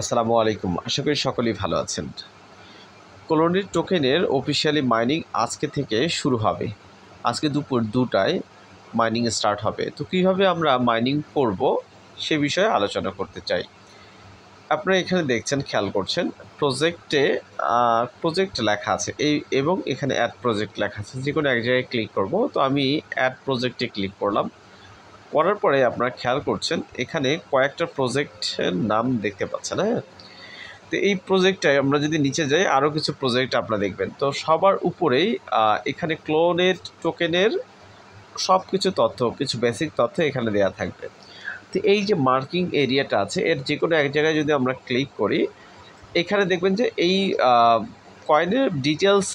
আসসালামু আলাইকুম। আশা করি সকলেই ভালো আছেন। কলোনির টোকেনের অফিসিয়ালি মাইনিং আজকে থেকে শুরু হবে। আজকে দুপুর ২টায় মাইনিং স্টার্ট হবে। তো কীভাবে আমরা মাইনিং করব সে বিষয়ে আলোচনা করতে চাই। আপনারা এখানে দেখছেন, খেয়াল করছেন, প্রজেক্ট লেখা আছে এবং এখানে অ্যাড প্রজেক্ট লেখা আছে। যে কোনো এক জায়গায় ক্লিক করব। তো আমি অ্যাড প্রজেক্টে ক্লিক করলাম। করার পরে আপনারা খেয়াল করছেন এখানে কয়েকটা প্রজেক্টের নাম দেখতে পাচ্ছেন, হ্যাঁ? তো এই প্রজেক্টটায় আমরা যদি নিচে যাই আরও কিছু প্রজেক্ট আপনারা দেখবেন। তো সবার উপরেই এখানে ক্লোনেট টোকেনের সব কিছু তথ্য, কিছু বেসিক তথ্য এখানে দেওয়া থাকবে। তো এই যে মার্কিং এরিয়াটা আছে, এর যে কোনো এক জায়গায় যদি আমরা ক্লিক করি, এখানে দেখবেন যে এই কয়েনের ডিটেলস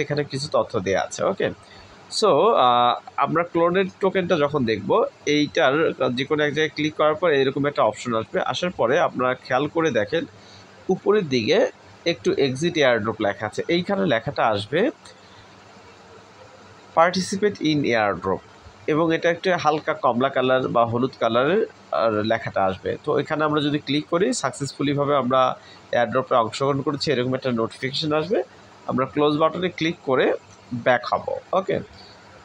এখানে কিছু তথ্য দেওয়া আছে। ওকে, সো আমরা ক্লোনেট টোকেনটা যখন দেখব, এইটার যে কোনো এক জায়গায় ক্লিক করার পর এরকম একটা অপশন আসবে। আসার পরে আপনারা খেয়াল করে দেখেন উপরের দিকে একটু এক্সিট এয়ারড্রপ লেখা আছে। এইখানে লেখাটা আসবে পার্টিসিপেট ইন এয়ারড্রপ, এবং এটা একটা হালকা কমলা কালার বা হলুদ কালারের লেখাটা আসবে। তো এখানে আমরা যদি ক্লিক করি, সাকসেসফুলিভাবে আমরা এয়ারড্রপে অংশগ্রহণ করেছি এরকম একটা নোটিফিকেশান আসবে। আমরা ক্লোজ বাটনে ক্লিক করে ব্যাক হব। ওকে,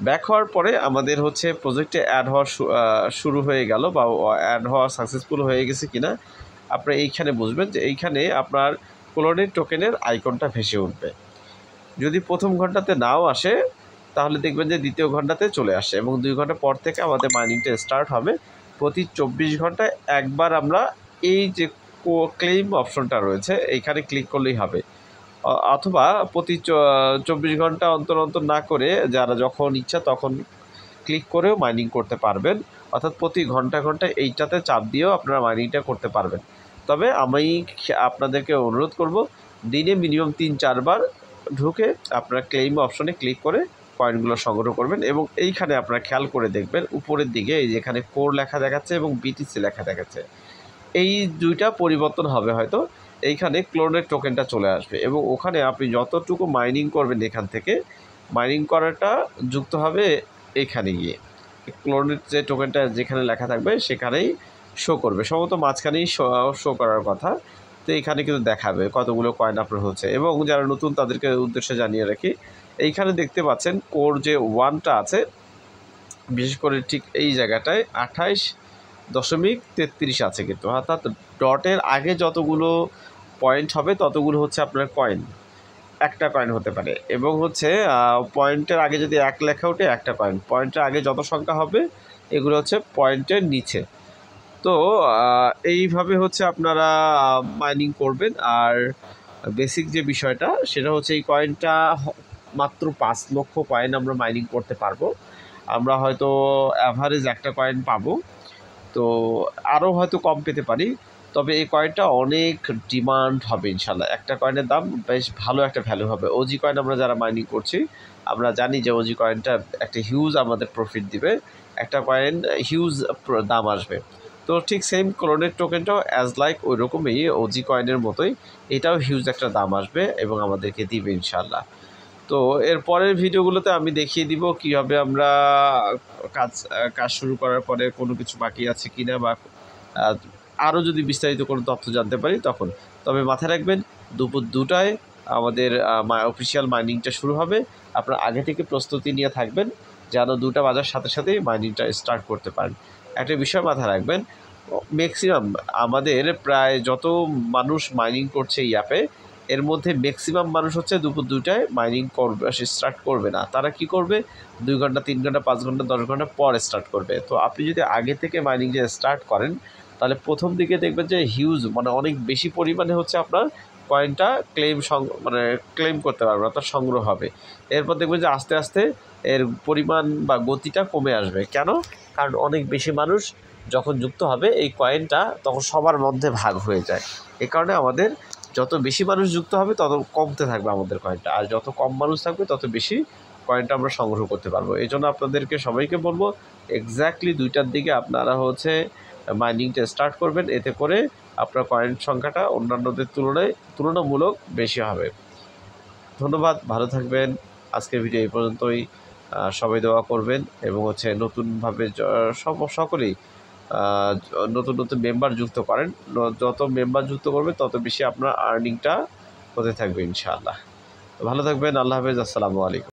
ব্যাক হওয়ার পরে আমাদের হচ্ছে প্রজেক্টে অ্যাড হওয়া শুরু হয়ে গেল বা অ্যাড হওয়া সাকসেসফুল হয়ে গেছে কিনা আপনারা এইখানে বুঝবেন যে এইখানে আপনার ক্লোনেট টোকেনের আইকনটা ভেসে উঠবে। যদি প্রথম ঘন্টাতে নাও আসে তাহলে দেখবেন যে দ্বিতীয় ঘন্টাতে চলে আসে, এবং 2 ঘন্টা পর থেকে আমাদের মাইনিংটা স্টার্ট হবে। প্রতি 24 ঘন্টায় একবার আমরা এই যে ক্লেইম অপশনটা রয়েছে এইখানে ক্লিক করলেই হবে, অথবা প্রতি 24 ঘন্টা অন্তর অন্তর না করে যারা যখন ইচ্ছা তখন ক্লিক করেও মাইনিং করতে পারবেন। অর্থাৎ প্রতি ঘন্টায় এইটাতে চাপ দিয়েও আপনারা মাইনিংটা করতে পারবেন। তবে আমি আপনাদেরকে অনুরোধ করব, দিনে মিনিমাম 3-4 বার ঢুকে আপনারা ক্লেইম অপশনে ক্লিক করে কয়েনগুলো সংগ্রহ করবেন। এবং এইখানে আপনারা খেয়াল করে দেখবেন উপরের দিকে এই যেখানে কোর লেখা দেখাচ্ছে এবং বিটিসি লেখা দেখাচ্ছে, এই দুইটা পরিবর্তন হবে হয়তো। এইখানে ক্লোনের টোকেনটা চলে আসবে এবং ওখানে আপনি যতটুকু মাইনিং করবেন এখান থেকে মাইনিং করাটা যুক্ত হবে এখানে গিয়ে। ক্লোনের যে টোকেনটা যেখানে লেখা থাকবে সেখানেই শো করবে, সম্ভবত মাঝখানেই শো করার কথা। তো এইখানে কিন্তু দেখাবে কতগুলো কয়েন আপনার হচ্ছে। এবং যারা নতুন তাদেরকে উদ্দেশ্যে জানিয়ে রাখি, এইখানে দেখতে পাচ্ছেন কোর যে 1টা আছে, বিশেষ করে ঠিক এই জায়গাটায় 28.33 আছে কিন্তু, অর্থাৎ ডটের আগে যতগুলো পয়েন্ট হবে ততগুলো হচ্ছে আপনার কয়েন, একটা কয়েন হতে পারে। এবং হচ্ছে পয়েন্টের আগে যদি 1 লেখা ওঠে একটা কয়েন, পয়েন্টের আগে যত সংখ্যা হবে এগুলো হচ্ছে পয়েন্টের নিচে। তো এইভাবে হচ্ছে আপনারা মাইনিং করবেন। আর বেসিক যে বিষয়টা সেটা হচ্ছে এই কয়েনটা মাত্র 5 লক্ষ কয়েন আমরা মাইনিং করতে পারবো। আমরা হয়তো অ্যাভারেজ একটা কয়েন পাবো, তো আরও হয়তো কম পেতে পারি। তবে এই কয়েনটা অনেক ডিমান্ড হবে ইনশাল্লাহ। একটা কয়েনের দাম বেশ ভালো একটা ভ্যালু হবে। ওজি কয়েন আমরা যারা মাইনিং করছি আমরা জানি যে ওজি কয়েনটা একটা হিউজ আমাদের প্রফিট দিবে, একটা কয়েন হিউজ দাম আসবে। তো ঠিক সেম ক্লোনেট টোকেনটাও অ্যাজ লাইক ওই রকমই ওজি কয়েনের মতোই এটাও হিউজ একটা দাম আসবে এবং আমাদেরকে দিবে ইনশাল্লাহ। তো এর পরের ভিডিওগুলোতে আমি দেখিয়ে দিব কীভাবে আমরা কাজ শুরু করার পরে কোনো কিছু বাকি আছে কিনা, বা আরও যদি বিস্তারিত কোনো তথ্য জানতে পারি তখন। তবে মাথায় রাখবেন দুপুর 2টায় আমাদের অফিসিয়াল মাইনিংটা শুরু হবে। আপনারা আগে থেকে প্রস্তুতি নিয়ে থাকবেন যেন 2টা বাজার সাথে সাথেই মাইনিংটা স্টার্ট করতে পারেন। একটা বিষয় মাথায় রাখবেন, ম্যাক্সিমাম আমাদের প্রায় যত মানুষ মাইনিং করছে এই অ্যাপে, এর মধ্যে ম্যাক্সিমাম মানুষ হচ্ছে দুপুর 2টায় মাইনিং করবে, স্টার্ট করবে না। তারা কি করবে, 2 ঘন্টা, 3 ঘন্টা, 5 ঘন্টা, 10 ঘন্টা পর স্টার্ট করবে। তো আপনি যদি আগে থেকে মাইনিং যে স্টার্ট করেন তাহলে প্রথম দিকে দেখবেন যে হিউজ অনেক বেশি পরিমাণে হচ্ছে আপনার কয়েনটা ক্লেম করতে পারবেন, অর্থাৎ সংগ্রহ হবে। এরপর দেখবেন যে আস্তে আস্তে এর পরিমাণ বা গতিটা কমে আসবে। কেন? কারণ অনেক বেশি মানুষ যখন যুক্ত হবে এই কয়েনটা তখন সবার মধ্যে ভাগ হয়ে যায়। এ কারণে আমাদের যত বেশি মানুষ যুক্ত হবে তত কমতে থাকবে আমাদের কয়েনটা, আর যত কম মানুষ থাকবে তত বেশি কয়েনটা আমরা সংগ্রহ করতে পারবো। এই জন্য আপনাদেরকে সবাইকে বলবো এক্স্যাক্টলি 2টার দিকে আপনারা হচ্ছে মাইনিংটা স্টার্ট করবেন, এতে করে আপনার কয়েন সংখ্যাটা অন্যান্যদের তুলনামূলক বেশি হবে। ধন্যবাদ, ভালো থাকবেন। আজকের ভিডিও এই পর্যন্তই। সবাই দোয়া করবেন এবং হচ্ছে নতুনভাবে সকলেই নতুন নতুন মেম্বার যুক্ত করেন। যত মেম্বার যুক্ত করবে তত বেশি আপনার আর্নিংটা হতে থাকবে ইনশাআল্লাহ। ভালো থাকবেন। আল্লাহ হাফেজ। আসসালামু আলাইকুম।